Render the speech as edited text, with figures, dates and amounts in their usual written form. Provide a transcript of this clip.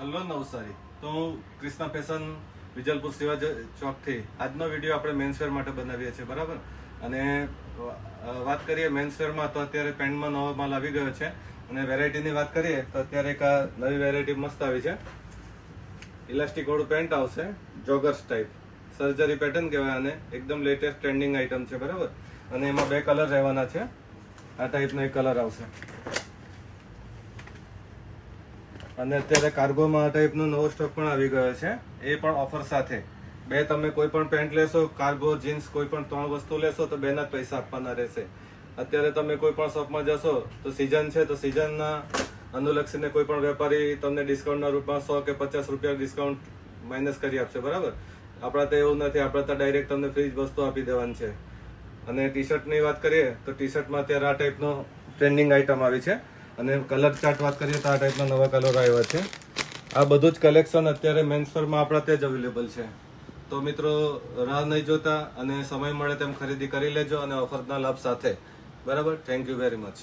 Hello Navsari, તો હું Krishna fashion Vijalpur Shiva ચોકથી આજનો વિડીયો આપણે મેન્સવેર માટે બનાવીએ છીએ, બરાબર. અને વાત કરીએ મેન્સવેરમાં તો અત્યારે પેન્ટમાં નવો માલ આવી ગયો છે. અને વેરાયટીની વાત કરીએ તો અત્યારે એક આ નવી વેરાયટી મસ્ત આવી છે. ઇલાસ્ટિક વાળું પેન્ટ આવશે, જોગર્સ ટાઈપ, સર્જરી પેટર્ન કહેવાય અને એકદમ લેટેસ્ટ ટ્રેન્ડિંગ આઈટમ છે, બરાબર. અને એમાં 2 કલર રહેવાના છે. આ ટાઈપનો એક કલર આવશે. અને અત્યારે કાર્ગોમાં આ ટાઈપનો નવો સ્ટોક પણ આવી ગયો છે, એ પણ ઓફર સાથે. તમે કોઈ પણ પેન્ટ લેશો, કાર્ગો, જીન્સ, કોઈ પણ 3 વસ્તુ લેશો તો 2ના જ પૈસા આપવાના રહેશે. અત્યારે તમે કોઈ પણ શોપમાં જશો તો સિઝન છે, તો સિઝનના અનુલક્ષીને કોઈ પણ વેપારી તમને ડિસ્કાઉન્ટના રૂપમાં 100 કે 50 રૂપિયા ડિસ્કાઉન્ટ માઇનસ કરી આપશે, બરાબર. આપણા તો એવું નથી, આપણે તો ડાયરેક્ટ તમને ફ્રી જ વસ્તુ આપી દેવાની છે. અને ટી શર્ટની વાત કરીએ તો ટી શર્ટમાં અત્યારે આ ટાઈપનો ટ્રેન્ડિંગ આઈટમ આવી છે. અને કલર ચાર્ટ વાત કરીએ તો આ ટાઈપના નવા કલર આવ્યા છે. આ બધું જ કલેક્શન અત્યારે મેન્સવેરમાં આપણા ત્યાં જ અવેલેબલ છે. તો મિત્રો, રાહ નહીં જોતા અને સમય મળે તેમ ખરીદી કરી લેજો અને ઓફરના લાભ સાથે, બરાબર. Thank you very much.